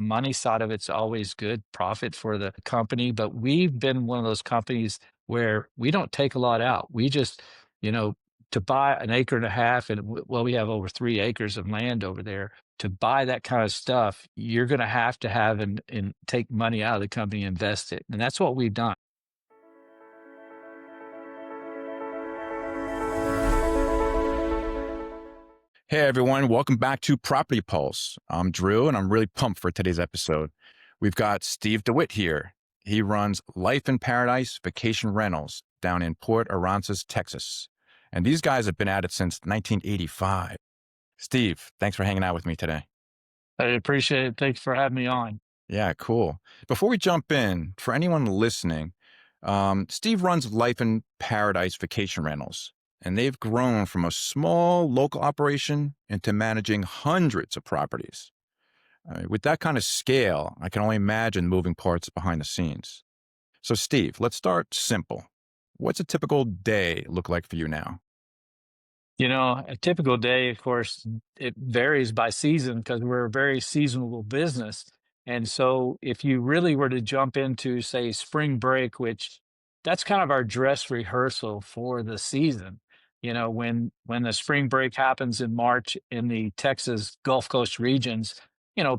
money side of it's always good profit for the company, but we've been one of those companies where we don't take a lot out. We just, you know, to buy an acre and a half and well, we have over 3 acres of land over there. To buy that kind of stuff, you're going to have and take money out of the company, and invest it. And that's what we've done. Hey everyone, welcome back to Property Pulse. I'm Drew, and I'm really pumped for today's episode. We've got Steve DeWitt here. He runs Life in Paradise Vacation Rentals down in Port Aransas, Texas. And these guys have been at it since 1985. Steve, thanks for hanging out with me today. I appreciate it. Thanks for having me on. Yeah, cool. Before we jump in, for anyone listening, Steve runs Life in Paradise Vacation Rentals, and they've grown from a small local operation into managing hundreds of properties. With that kind of scale, I can only imagine moving parts behind the scenes. So, Steve, let's start simple. What's a typical day look like for you now? A typical day, of course, it varies by season because we're a very seasonal business. And so if you really were to jump into, say, spring break, which that's kind of our dress rehearsal for the season. When the spring break happens in March in the Texas Gulf Coast regions,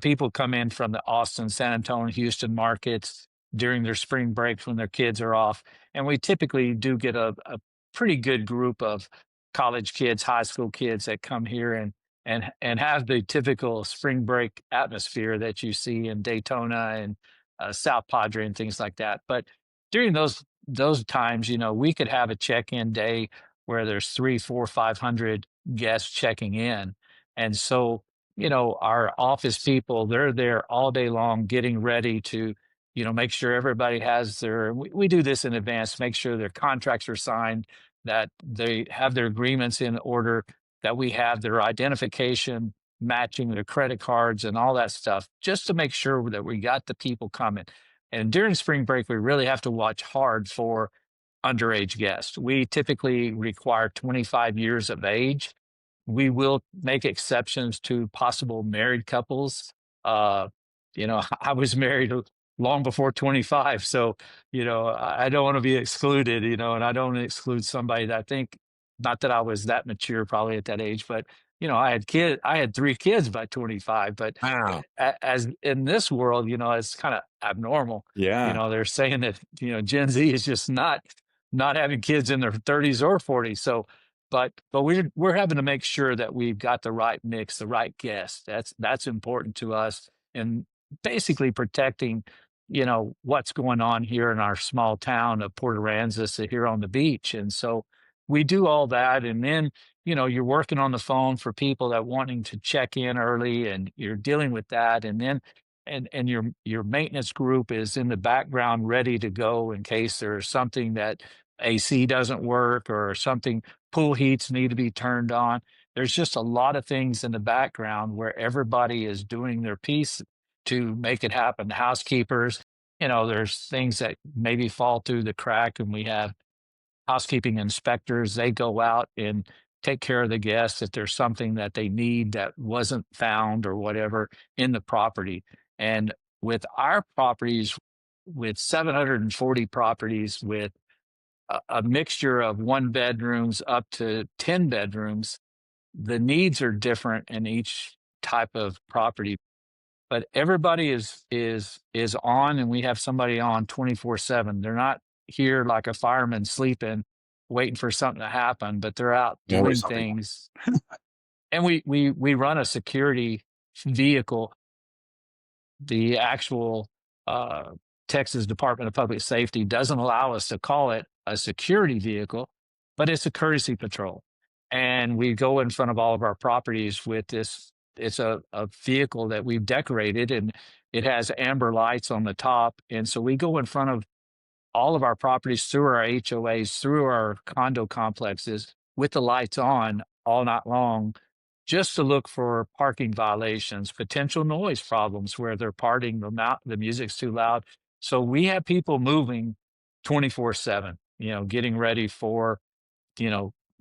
people come in from the Austin, San Antonio, Houston markets during their spring breaks when their kids are off. And we typically do get a pretty good group of college kids, high school kids that come here and have the typical spring break atmosphere that you see in Daytona and South Padre and things like that. But during those times, we could have a check-in day where there's 3, 4, 500 guests checking in, and so our office people, they're there all day long getting ready to make sure everybody has we do this in advance, make sure their contracts are signed, that they have their agreements in order, that we have their identification matching their credit cards and all that stuff, just to make sure that we got the people coming. And during spring break, we really have to watch hard for underage guests. We typically require 25 years of age. We will make exceptions to possible married couples. Uh, I was married long before 25, so I don't want to be excluded. And I don't exclude somebody that I think, not that I was that mature probably at that age, but I had 3 kids by 25. But Wow. as in this world, it's kind of abnormal. Yeah. They're saying that Gen Z is just not having kids in their 30s or 40s. So but we're having to make sure that we've got the right mix, the right guest. That's important to us, and basically protecting, what's going on here in our small town of Port Aransas here on the beach. And so we do all that, and then you're working on the phone for people that wanting to check in early, and you're dealing with that, and then and your maintenance group is in the background ready to go in case there's something that AC doesn't work or something, pool heats need to be turned on. There's just a lot of things in the background where everybody is doing their piece to make it happen. The housekeepers, there's things that maybe fall through the crack, and we have housekeeping inspectors. They go out and take care of the guests if there's something that they need that wasn't found or whatever in the property. And with our properties, with 740 properties, with a mixture of 1 bedrooms up to 10 bedrooms, the needs are different in each type of property. But everybody is on, and we have somebody on 24/7. They're not here like a fireman sleeping, waiting for something to happen, but they're out Always doing something. things. And we run a security vehicle. The actual Texas Department of Public Safety doesn't allow us to call it a security vehicle, but it's a courtesy patrol. And we go in front of all of our properties with this. It's a vehicle that we've decorated, and it has amber lights on the top. And so we go in front of all of our properties through our HOAs, through our condo complexes with the lights on all night long, just to look for parking violations, potential noise problems where they're partying, the music's too loud. So we have people moving 24/7, getting ready for,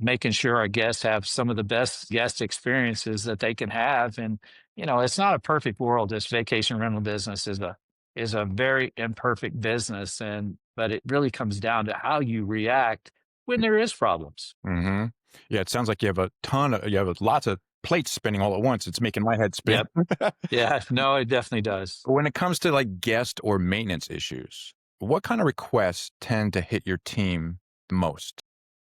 making sure our guests have some of the best guest experiences that they can have. And it's not a perfect world. This vacation rental business is a very imperfect business, and but it really comes down to how you react when there is problems. Hmm. Yeah, it sounds like you have lots of plates spinning all at once. It's making my head spin. Yep. Yeah. No, it definitely does. When it comes to like guest or maintenance issues, what kind of requests tend to hit your team the most?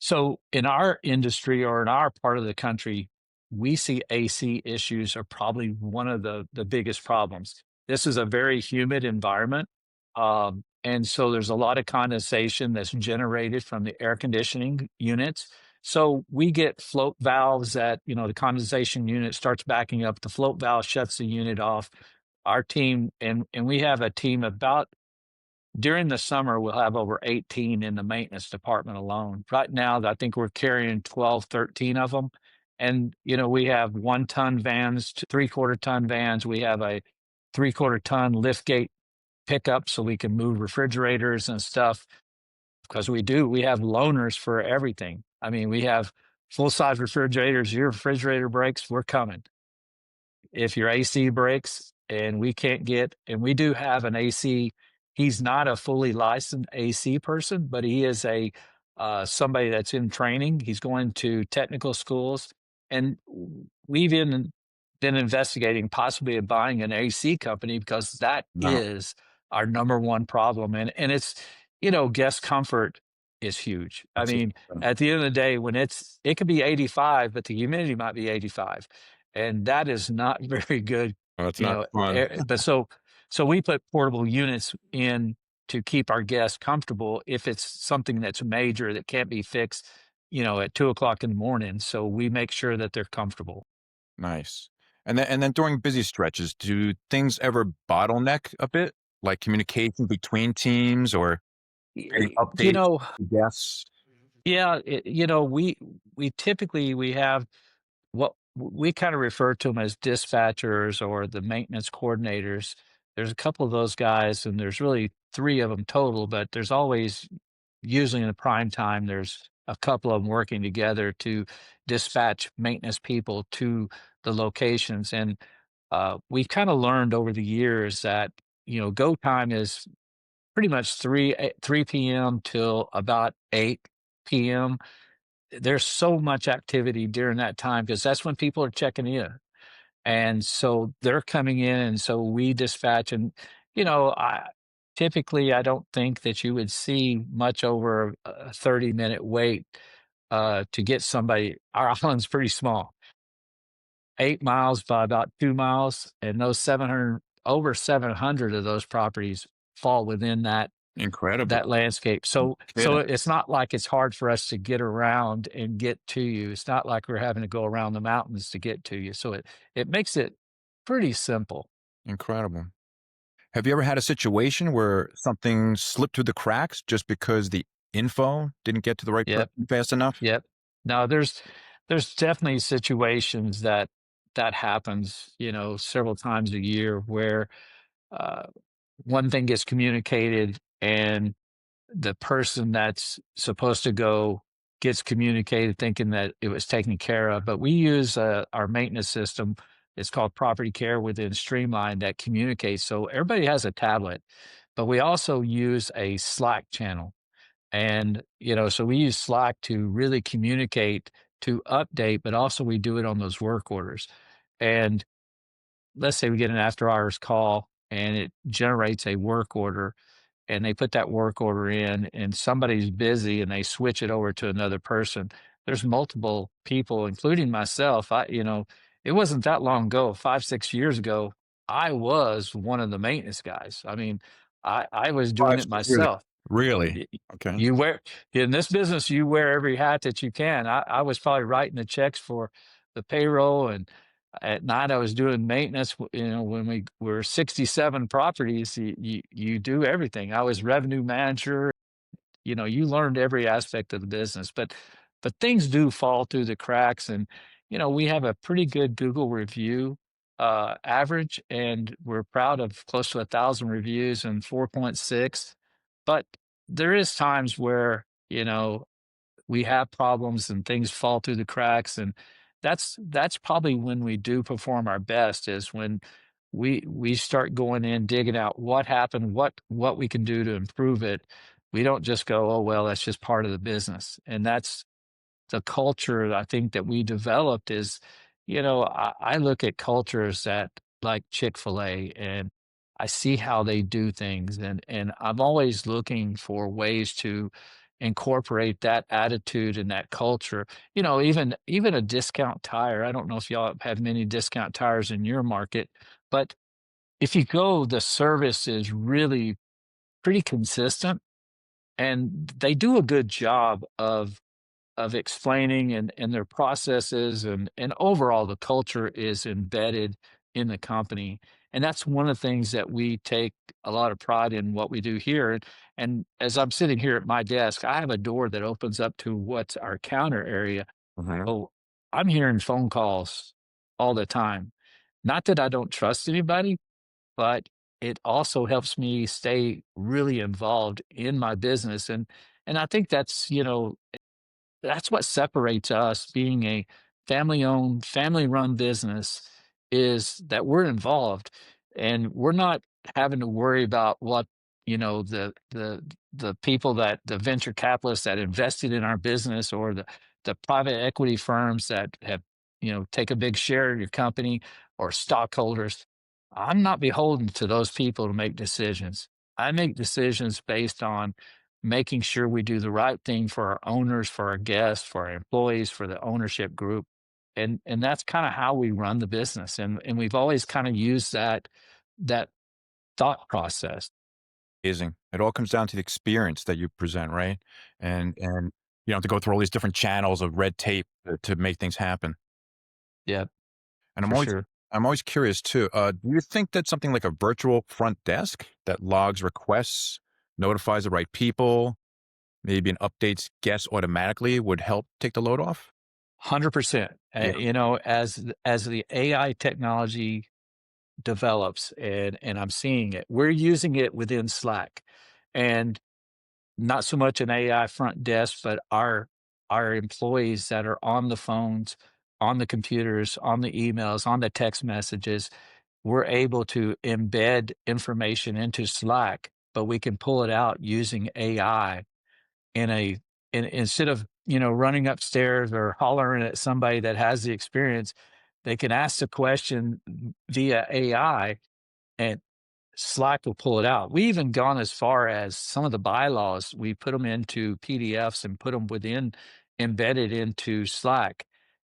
So in our industry or in our part of the country, we see AC issues are probably one of the biggest problems. This is a very humid environment. And so there's a lot of condensation that's generated from the air conditioning units. So we get float valves that, the condensation unit starts backing up, the float valve shuts the unit off. Our team, and we have a team about during the summer, we'll have over 18 in the maintenance department alone. Right now, I think we're carrying 12, 13 of them. And, we have 1-ton vans to three-quarter ton vans. We have a three-quarter ton lift gate pickup so we can move refrigerators and stuff because we have loaners for everything. I mean, we have full-size refrigerators. Your refrigerator breaks, we're coming. If your AC breaks and we can't get, and we do have an AC, he's not a fully licensed AC person, but he is a somebody that's in training. He's going to technical schools, and we've been investigating possibly buying an AC company because that No, is our number one problem, and it's guest comfort is huge. I that's mean, at the end of the day, when it could be 85, but the humidity might be 85, and that is not very good, that's not fun. but so we put portable units in to keep our guests comfortable if it's something that's major that can't be fixed, at 2 o'clock in the morning. So we make sure that they're comfortable. Nice. And then during busy stretches, do things ever bottleneck a bit, like communication between teams or getting Y- You updates know, to guests? yeah, we typically we have what we kind of refer to them as dispatchers or the maintenance coordinators. There's a couple of those guys, and there's really three of them total, but there's always, usually in the prime time, there's a couple of them working together to dispatch maintenance people to the locations. And we've kind of learned over the years that, go time is pretty much 3 p.m. till about 8 p.m. There's so much activity during that time because that's when people are checking in. And so they're coming in, and so we dispatch. And, typically, I don't think that you would see much over a 30-minute wait to get somebody. Our island's pretty small, 8 miles by about 2 miles, and those 700, over 700 of those properties fall within that Incredible. landscape. No So kidding. it's not like it's hard for us to get around and get to you. It's not like we're having to go around the mountains to get to you. So it makes it pretty simple. Incredible. Have you ever had a situation where something slipped through the cracks just because the info didn't get to the right Yep, person fast enough? yep. Now there's definitely situations that happens, several times a year where uh, one thing gets communicated and the person that's supposed to go gets communicated thinking that it was taken care of. But we use our maintenance system. It's called Property Care within Streamline that communicates. So everybody has a tablet, but we also use a Slack channel. And, so we use Slack to really communicate, to update, but also we do it on those work orders. And let's say we get an after hours call and it generates a work order, and they put that work order in and somebody's busy and they switch it over to another person. There's multiple people, including myself. It wasn't that long ago, 5, 6 years ago, I was one of the maintenance guys. I mean, I was doing 5 it years. myself. Really? Y- Okay. You wear in this business, you wear every hat that you can. I was probably writing the checks for the payroll, and at night I was doing maintenance. When we were 67 properties, you do everything. I was revenue manager. You learned every aspect of the business, but things do fall through the cracks. And we have a pretty good Google review average, and we're proud of close to 1,000 reviews and 4.6. But there is times where we have problems and things fall through the cracks, and that's probably when we do perform our best is when we start going in, digging out what happened, what we can do to improve it. We don't just go, "Oh, well, that's just part of the business." And that's the culture I think that we developed is, I look at cultures that like Chick-fil-A and I see how they do things and I'm always looking for ways to incorporate that attitude and that culture. Even a discount tire. I don't know if y'all have many discount tires in your market, but if you go, the service is really pretty consistent and they do a good job of explaining and their processes and overall the culture is embedded in the company. And that's one of the things that we take a lot of pride in what we do here. And as I'm sitting here at my desk, I have a door that opens up to what's our counter area. Mhm. Oh, I'm hearing phone calls all the time. Not that I don't trust anybody, but it also helps me stay really involved in my business. And I think that's what separates us being a family-owned, family-run business is that we're involved and we're not having to worry about what, the people that the venture capitalists that invested in our business or the private equity firms that have, take a big share of your company or stockholders. I'm not beholden to those people to make decisions. I make decisions based on making sure we do the right thing for our owners, for our guests, for our employees, for the ownership group. And that's kind of how we run the business. And we've always kind of used that thought process. Amazing. It all comes down to the experience that you present, right? And you don't have to go through all these different channels of red tape to make things happen. Yeah, And for sure. I'm always curious too. Do you think that something like a virtual front desk that logs requests, notifies the right people, maybe and updates guests automatically would help take the load off? 100%. Yeah. As the AI technology develops and I'm seeing it, we're using it within Slack. And not so much an AI front desk, but our employees that are on the phones, on the computers, on the emails, on the text messages, we're able to embed information into Slack, but we can pull it out using AI in a instead of, running upstairs or hollering at somebody that has the experience, they can ask the question via AI and Slack will pull it out. We even gone as far as some of the bylaws, we put them into PDFs and put them embedded into Slack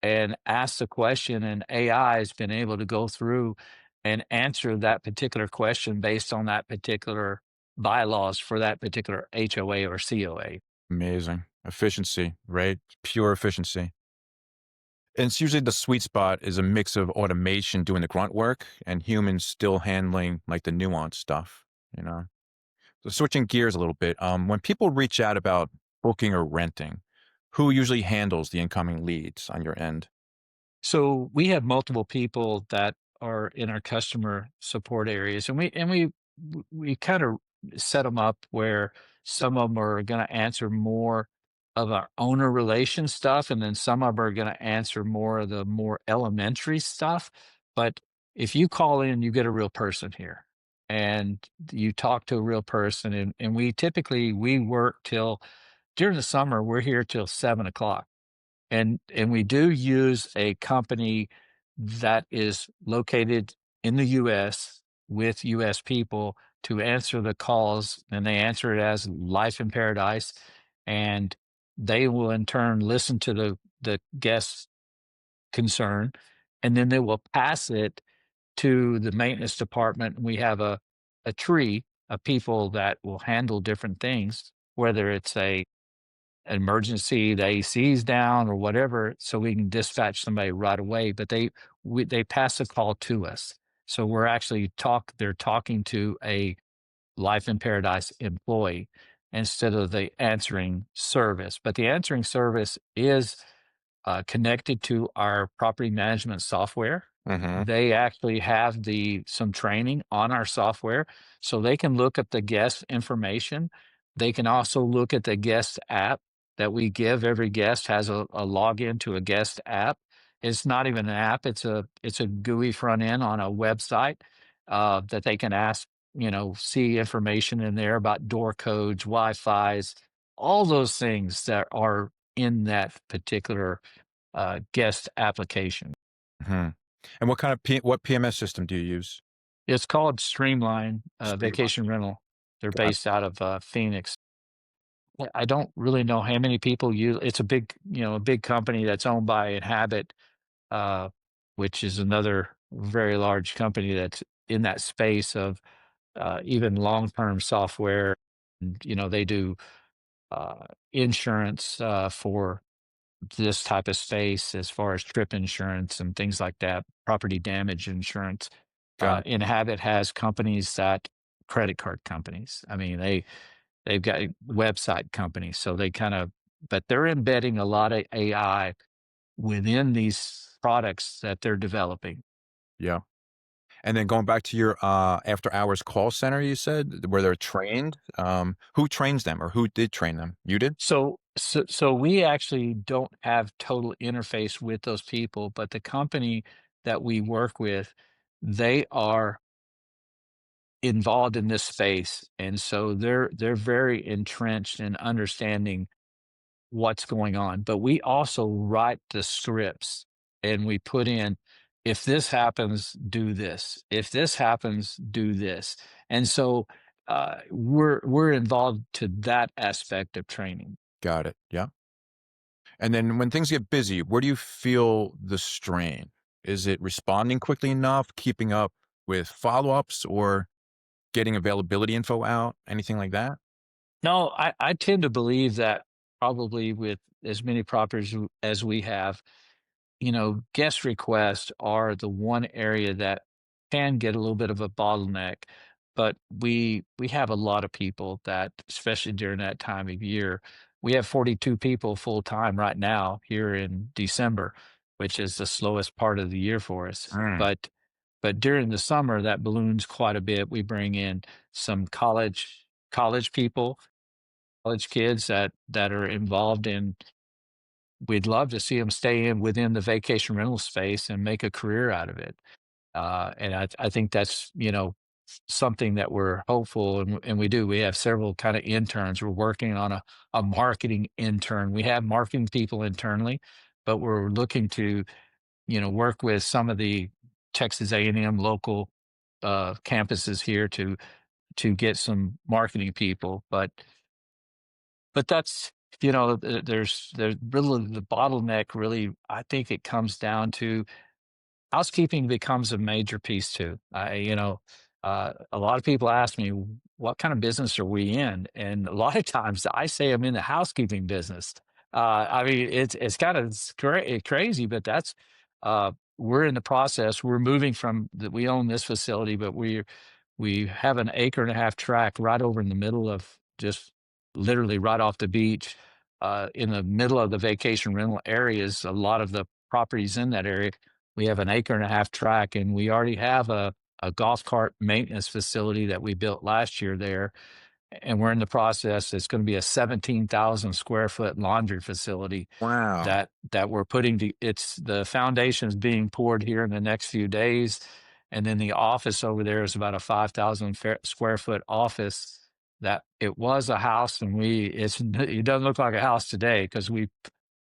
and ask the question, and AI has been able to go through and answer that particular question based on that particular bylaws for that particular HOA or COA. Amazing. Efficiency, right? Pure efficiency. And it's usually the sweet spot is a mix of automation doing the grunt work and humans still handling like the nuanced stuff, you know? So switching gears a little bit, when people reach out about booking or renting, who usually handles the incoming leads on your end? So we have multiple people that are in our customer support areas, and we kind of set them up where some of them are going to answer more of our owner relation stuff, and then some of them are going to answer more of the more elementary stuff. But if you call in, you get a real person here, and you talk to a real person, and we work till during the summer. We're here till 7 o'clock and we do use a company that is located in the US with US people to answer the calls, and they answer it as Life in Paradise, and they will in turn listen to the guest's concern, and then they will pass it to the maintenance department. We have a tree of people that will handle different things, whether it's a emergency, the AC's down or whatever, so we can dispatch somebody right away. But they pass the call to us. So we're actually they're talking to a Life in Paradise employee instead of the answering service. But the answering service is connected to our property management software. Mhm. They actually have some training on our software, so they can look at the guest information. They can also look at the guest app that we give every guest has a login to a guest app. It's not even an app; it's a GUI front end on a website that they can ask, see information in there about door codes, Wi-Fi's, all those things that are in that particular guest application. Hmm. And what PMS system do you use? It's called Streamline Streamline. Vacation Rental. They're Got based out of Phoenix. I don't really know how many people use. It's a big company that's owned by Inhabit, uh, which is another very large company that's in that space of even long-term software. And, they do insurance for this type of space as far as trip insurance and things like that, property damage insurance. got it. Inhabit has companies that credit card companies. I mean, they've got website companies, so they kind of, but they're embedding a lot of AI within these products that they're developing. Yeah. And then going back to your after hours call center, you said where they're trained. Who trains them, or who did train them? You did? So we actually don't have total interface with those people, but the company that we work with, they are involved in this space, and so they're very entrenched in understanding what's going on. But we also write the scripts and we put in, if this happens, do this. If this happens, do this. And so we're involved to that aspect of training. Got it. Yeah. And then when things get busy, where do you feel the strain? Is it responding quickly enough, keeping up with follow-ups, or getting availability info out? Anything like that? No, I tend to believe that probably with as many properties as we have, guest requests are the one area that can get a little bit of a bottleneck, but we have a lot of people that, especially during that time of year, we have 42 people full time right now here in December, which is the slowest part of the year for us. Mm. But during the summer, that balloons quite a bit. We bring in some college people, college kids that are involved in. We'd love to see them stay in within the vacation rental space and make a career out of it. And I think that's, something that we're hopeful, and we do. We have several kind of interns. We're working on a marketing intern. We have marketing people internally, but we're looking to, work with some of the Texas A&M local campuses here to get some marketing people. But that's, there's really the bottleneck. Really, I think it comes down to housekeeping becomes a major piece too. A lot of people ask me, what kind of business are we in? And a lot of times I say I'm in the housekeeping business. I mean, it's kind of crazy, but that's we're in the process. We're moving from that. We own this facility, but we have an acre and a half tract right over in the middle of, just literally right off the beach, in the middle of the vacation rental areas. A lot of the properties in that area, we have an acre and a half tract, and we already have a golf cart maintenance facility that we built last year there. And we're in the process. It's going to be a 17,000 square foot laundry facility Wow. that we're putting it's the foundation is being poured here in the next few days. And then the office over there is about a 5,000 square foot office that it was a house, and it doesn't look like a house today because we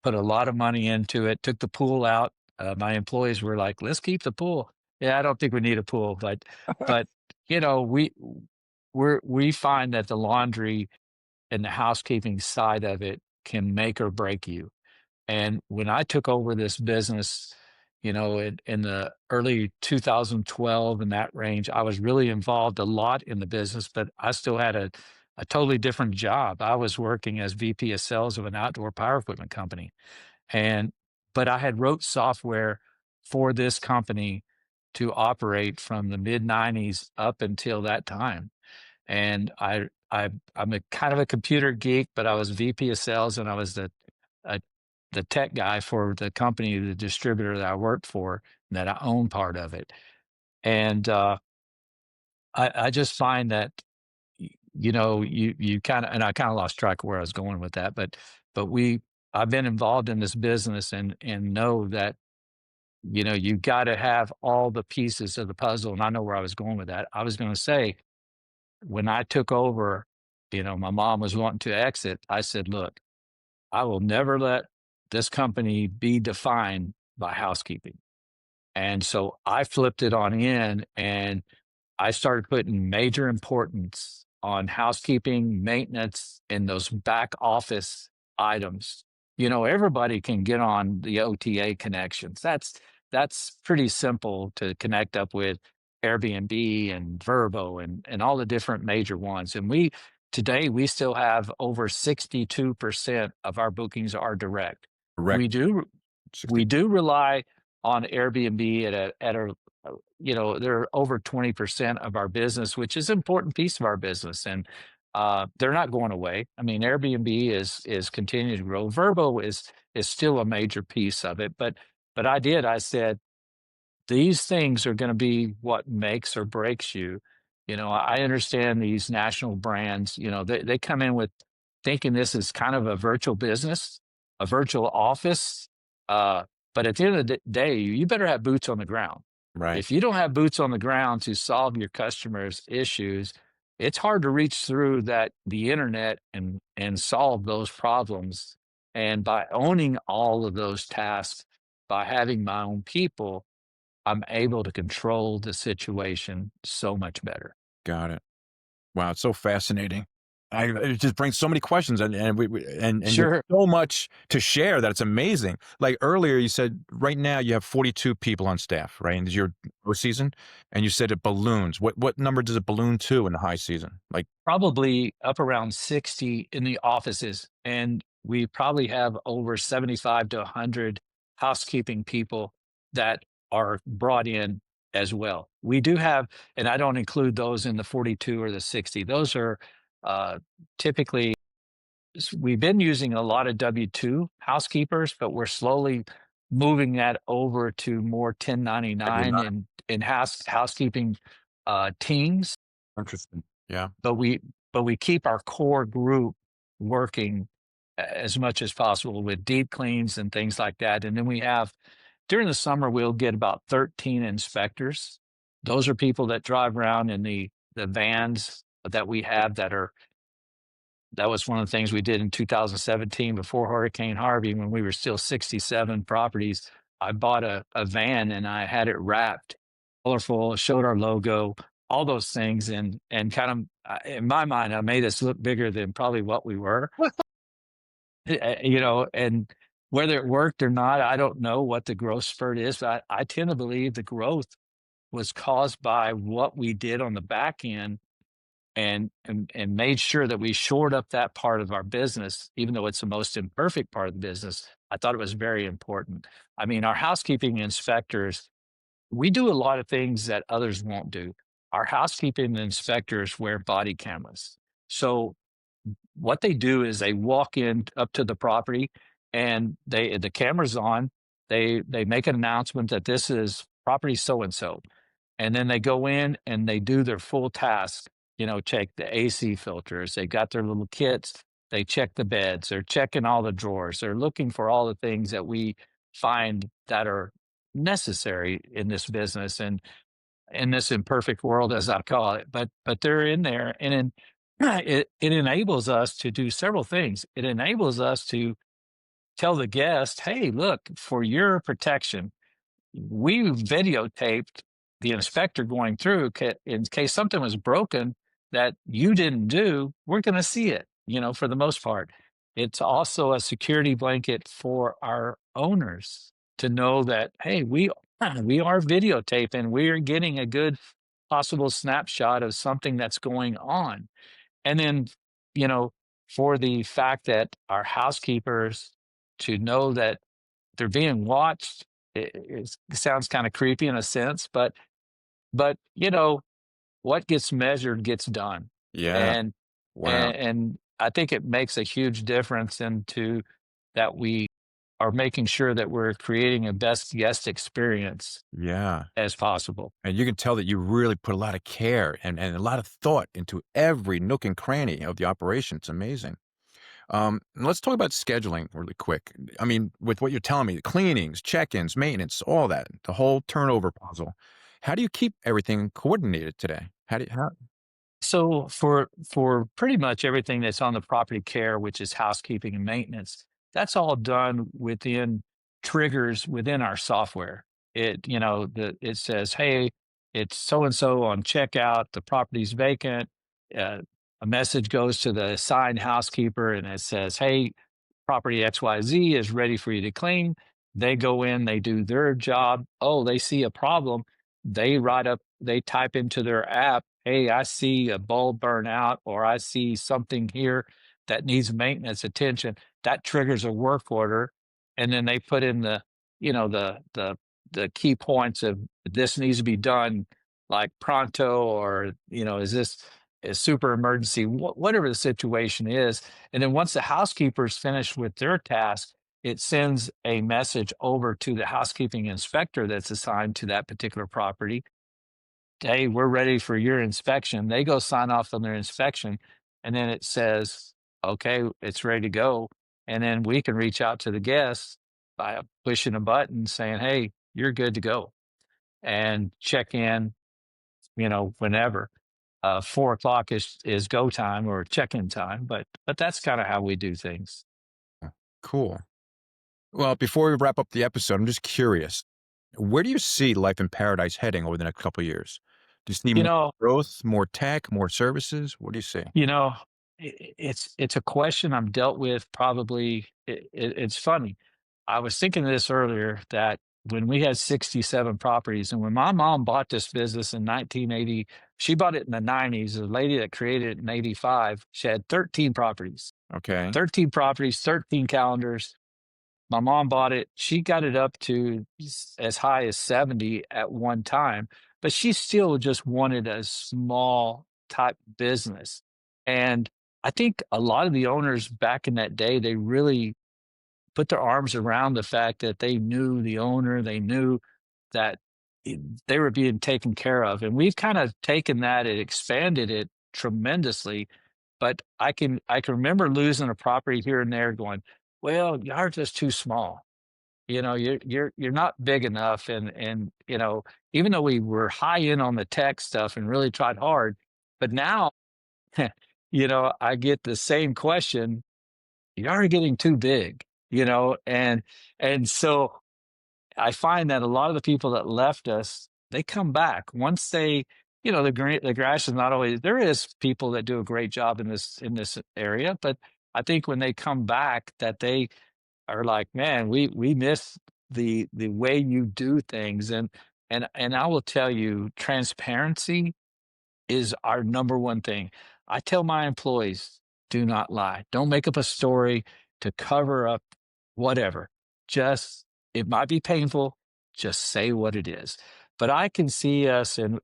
put a lot of money into it, took the pool out. My employees were like, let's keep the pool. Yeah, I don't think we need a pool, but you know, we find that the laundry and the housekeeping side of it can make or break you. And when I took over this business, in the early 2012, in that range, I was really involved a lot in the business, but I still had a totally different job. I was working as VP of sales of an outdoor power equipment company. And but I had wrote software for this company to operate from the mid 90s up until that time. And I'm a kind of a computer geek, but I was VP of sales, and I was uh, the tech guy for the company, the distributor that I worked for, that I own part of it. And I just find that you kind of, and I kind of lost track of where I was going with that, but but I've been involved in this business and know that, you got to have all the pieces of the puzzle. And I know where I was going with that. I was going to say, when I took over, my mom was wanting to exit. I said, look, I will never let this company be defined by housekeeping. And so I flipped it on in, and I started putting major importance on housekeeping, maintenance, and those back office items. Everybody can get on the OTA connections. That's pretty simple to connect up with Airbnb and Verbo and all the different major ones. And today we still have over 62% of our bookings are direct. Correct. We do 60. we do rely on Airbnb they're over 20% of our business, which is an important piece of our business. And they're not going away. I mean, Airbnb is continuing to grow. Verbo is still a major piece of it. But I said, these things are going to be what makes or breaks you. I understand these national brands, they come in with thinking this is kind of a virtual business, a virtual office. Uh, but at the end of the day, you better have boots on the ground. Right. If you don't have boots on the ground to solve your customers' issues, it's hard to reach through the internet and solve those problems. And by owning all of those tasks, by having my own people, I'm able to control the situation so much better. Got it. Wow, it's so fascinating. It just brings so many questions, and there's Sure. so much to share that it's amazing. Like earlier, you said right now you have 42 people on staff, right? And this is your low season, and you said it balloons. What number does it balloon to in the high season? Like, Probably up around 60 in the offices. And we probably have over 75 to 100 housekeeping people that are brought in as well. We do have, and I don't include those in the 42 or the 60. Those are uh, typically, we've been using a lot of W-2 housekeepers, but we're slowly moving that over to more 1099 and housekeeping teams. interesting. Yeah. but we but we keep our core group working as much as possible with deep cleans and things like that. And then we have, during the summer, we'll get about 13 inspectors. Those are people that drive around in the vans that we have that was one of the things we did in 2017 before Hurricane Harvey, when we were still 67 properties. I bought a van and I had it wrapped, colorful, showed our logo, all those things, and kind of in my mind, I made us look bigger than probably what we were. And whether it worked or not, I don't know what the growth spurt is, but I tend to believe the growth was caused by what we did on the back end and made sure that we shored up that part of our business, even though it's the most imperfect part of the business. I thought it was very important. I mean, our housekeeping inspectors, we do a lot of things that others won't do. Our housekeeping inspectors wear body cameras. So what they do is they walk in up to the property and the camera's on. They make an announcement that this is property so and so, and then they go in and they do their full task. Check the AC filters. They got their little kits. They check the beds. They're checking all the drawers. They're looking for all the things that we find that are necessary in this business and in this imperfect world, as I call it. But they're in there, and it enables us to do several things. It enables us to tell the guest, "Hey, look, for your protection, we videotaped the inspector going through in case something was broken that you didn't do. We're going to see it, for the most part." It's also a security blanket for our owners to know that, hey, we are videotaping. We are getting a good possible snapshot of something that's going on. And then, you know, for the fact that our housekeepers to know that they're being watched, it sounds kind of creepy in a sense, but what gets measured gets done, Yeah. and Wow. and I think it makes a huge difference into that we are making sure that we're creating a best guest experience Yeah. as possible. And you can tell that you really put a lot of care and a lot of thought into every nook and cranny of the operation. It's amazing. And let's talk about scheduling really quick. I mean, with what you're telling me, cleanings, check-ins, maintenance, all that, the whole turnover puzzle. How do you keep everything coordinated today? How do you, how? So for pretty much everything that's on the property care, which is housekeeping and maintenance, that's all done within triggers within our software. It says, hey, it's so and so on checkout, the property's vacant. Uh, a message goes to the assigned housekeeper and it says, hey, property XYZ is ready for you to clean. They go in, they do their job. Oh, they see a problem. They type into their app, hey, I see a bulb burn out, or I see something here that needs maintenance attention. That triggers a work order. And then they put in the key points of this needs to be done like pronto, or, is this a super emergency, whatever the situation is. And then once the housekeeper's finished with their task, it sends a message over to the housekeeping inspector that's assigned to that particular property. Hey, we're ready for your inspection. They go sign off on their inspection, and then it says, okay, it's ready to go. And then we can reach out to the guests by pushing a button saying, hey, you're good to go, and check in, whenever. 4 o'clock is go time or check-in time, but that's kind of how we do things. Cool. Well, before we wrap up the episode, I'm just curious. Where do you see Life in Paradise heading over the next couple of years? Do you see You more know, growth, more tech, more services? What do you see? you know, it's a question I'm dealt with probably. It's funny. I was thinking of this earlier that when we had 67 properties, and when my mom bought this business in 1980, she bought it in the 90s. The lady that created it in 85, she had 13 properties, Okay. 13 properties, 13 calendars. My mom bought it. She got it up to as high as 70 at one time, but she still just wanted a small type business. And I think a lot of the owners back in that day, they really put their arms around the fact that they knew the owner, they knew that it- they were being taken care of. And we've kind of taken that and expanded it tremendously. But I can remember losing a property here and there going, well, you're just too small. You're not big enough. And even though we were high in on the tech stuff and really tried hard, but now, I get the same question, you're getting too big, and so I find that a lot of the people that left us, they come back once the grass is not always there is people that do a great job in this area, but I think when they come back that they are like, man, we miss the way you do things, and I will tell you, transparency is our number one thing. I tell my employees, do not lie. Don't make up a story to cover up whatever. Just, it might be painful, just say what it is. But I can see us, and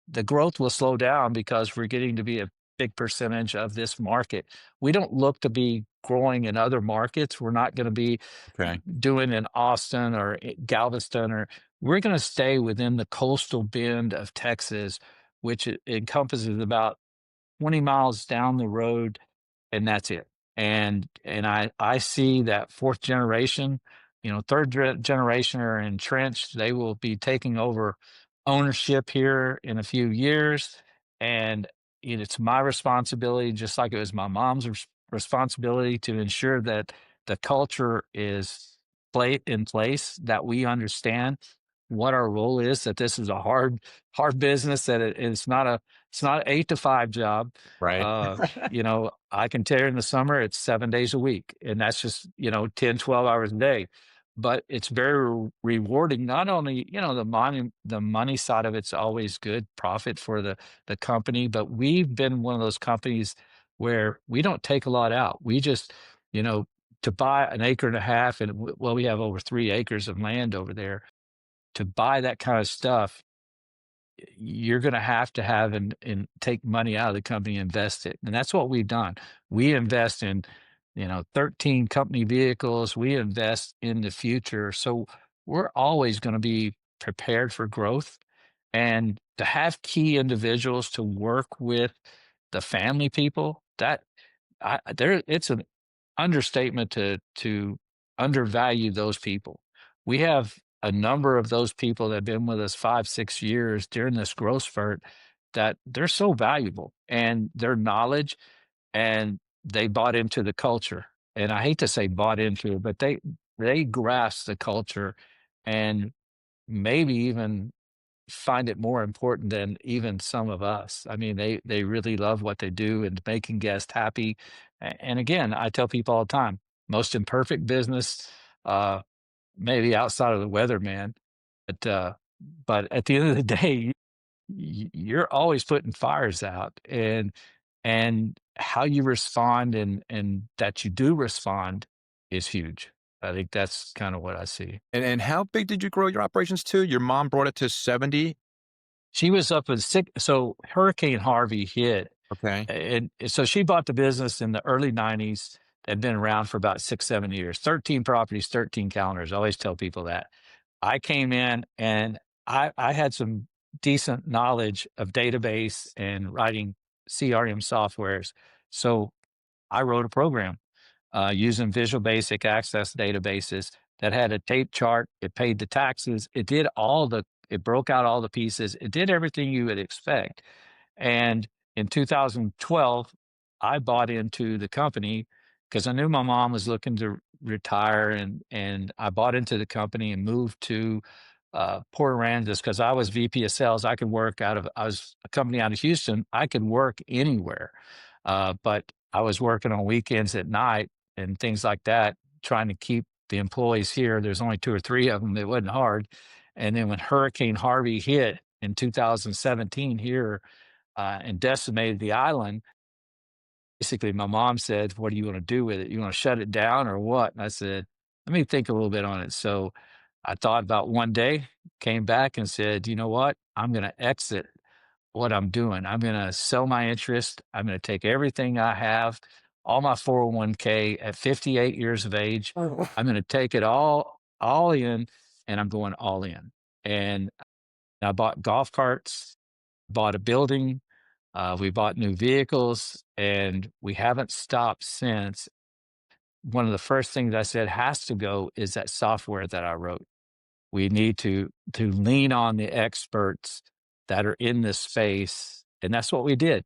the growth will slow down because we're getting to be a big percentage of this market. We don't look to be growing in other markets. We're not going to be Okay. doing in Austin or Galveston, or we're going to stay within the coastal bend of Texas, which encompasses about 20 miles down the road, and that's it. And I see that fourth generation, third generation are entrenched. They will be taking over ownership here in a few years, and it's my responsibility, just like it was my mom's responsibility, to ensure that the culture is in place, that we understand what our role is, that this is a hard business, that it's not an 8 to 5 job. Right. I can tell you in the summer it's 7 days a week, and that's just 10, 12 hours a day. But it's very rewarding. Not only the money side of it's always good profit for the company, but we've been one of those companies where we don't take a lot out. We just you know to buy an acre and a half, and well, we have over 3 acres of land over there. To buy that kind of stuff, you're going to have and take money out of the company and invest it. And that's what we've done. We invest in, 13 company vehicles. We invest in the future. So we're always going to be prepared for growth, and to have key individuals to work with the family people, that it's an understatement to undervalue those people. We have a number of those people that have been with us 5, 6 years during this growth spurt that they're so valuable, and their knowledge, and they bought into the culture. And I hate to say bought into it, but they grasp the culture and maybe even find it more important than even some of us. I mean, they really love what they do and making guests happy. And again, I tell people all the time, most imperfect business, uh, maybe outside of the weatherman, but but at the end of the day, you're always putting fires out, and how you respond and that you do respond is huge. I think that's kind of what I see. And how big did you grow your operations to? Your mom brought it to 70? She was up at six. So Hurricane Harvey hit, Okay. and so she bought the business in the early 90s. They'd been around for about 6, 7 years, 13 properties, 13 calendars. I always tell people that. I came in and I had some decent knowledge of database and writing CRM softwares. So I wrote a program using Visual Basic Access databases that had a tape chart. It paid the taxes. It broke out all the pieces. It did everything you would expect. And in 2012, I bought into the company because I knew my mom was looking to retire, and I bought into the company and moved to Port Aransas because I was VP of sales. I was a company out of Houston. I could work anywhere, but I was working on weekends at night and things like that, trying to keep the employees here. There's only 2 or 3 of them. It wasn't hard. And then when Hurricane Harvey hit in 2017 here, and decimated the island, basically my mom said, "What do you want to do with it? You want to shut it down or what?" And I said, "Let me think a little bit on it." So I thought about one day, came back and said, "You know what? I'm going to exit what I'm doing. I'm going to sell my interest. I'm going to take everything I have, all my 401k at 58 years of age. Oh. I'm going to take it all in, and I'm going all in." And I bought golf carts, bought a building, we bought new vehicles, and we haven't stopped since. One of the first things I said has to go is that software that I wrote. We need to lean on the experts that are in this space, and that's what we did.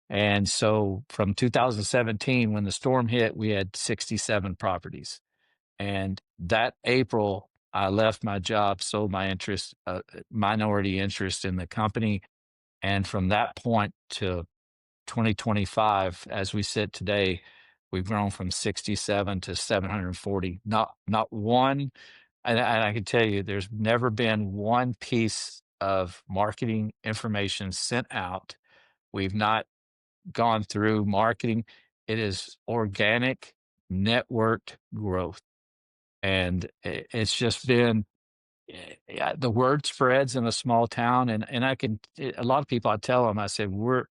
And so from 2017, when the storm hit, we had 67 properties. And that April, I left my job, sold my interest, minority interest in the company. And from that point to 2025, as we sit today, we've grown from 67 to 740. Not one, and I can tell you, there's never been one piece of marketing information sent out. We've not gone through marketing. It is organic, networked growth, and it's just been yeah, the word spreads in a small town, and a lot of people, I tell them, I said, we're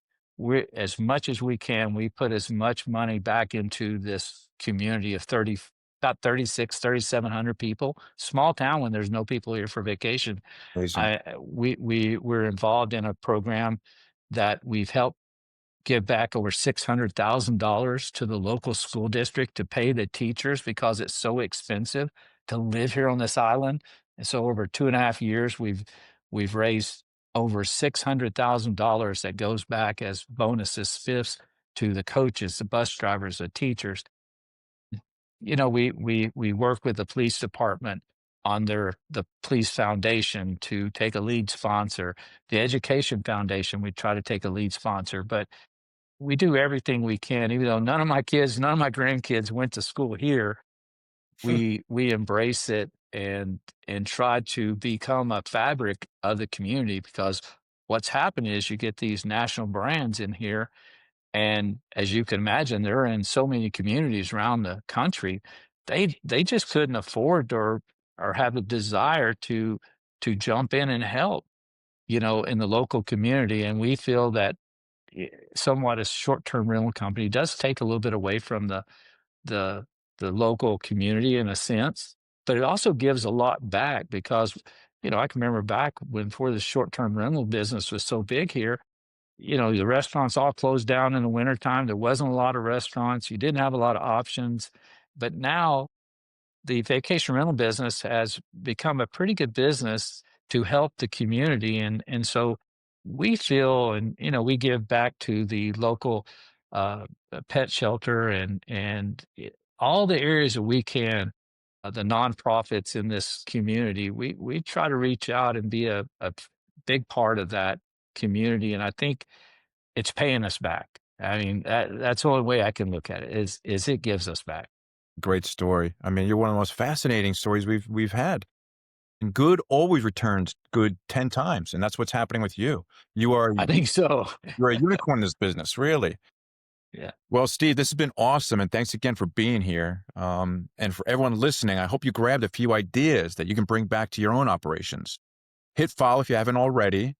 as much as we can, we put as much money back into this community of 30, about 36, 3,700 people, small town when there's no people here for vacation. Amazing. We're involved in a program that we've helped give back over $600,000 to the local school district to pay the teachers because it's so expensive to live here on this island. And so over 2.5 years, we've raised over $600,000 that goes back as bonuses, fifths to the coaches, the bus drivers, the teachers. You know, we work with the police department on the police foundation to take a lead sponsor. The education foundation, we try to take a lead sponsor, but we do everything we can, even though none of my grandkids went to school here. We embrace it and try to become a fabric of the community because what's happened is you get these national brands in here, and as you can imagine, they're in so many communities around the country. They just couldn't afford or have a desire to jump in and help, in the local community. And we feel that somewhat a short-term rental company does take a little bit away from the the local community in a sense, but it also gives a lot back because I can remember back when before the short-term rental business was so big here, the restaurants all closed down in the wintertime. There wasn't a lot of restaurants. You didn't have a lot of options. But now the vacation rental business has become a pretty good business to help the community. And so we feel, and, we give back to the local pet shelter and all the areas that we can, the nonprofits in this community. We try to reach out and be a big part of that community. And I think it's paying us back. I mean, that's the only way I can look at it is it gives us back. Great story. I mean, you're one of the most fascinating stories we've had. And good always returns good 10 times, and that's what's happening with you. You are I think so. you're a unicorn in this business, really. Yeah. Well, Steve, this has been awesome, and thanks again for being here. And for everyone listening, I hope you grabbed a few ideas that you can bring back to your own operations. Hit follow if you haven't already,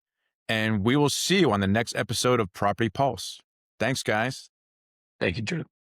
and we will see you on the next episode of Property Pulse. Thanks, guys. Thank you, Drew.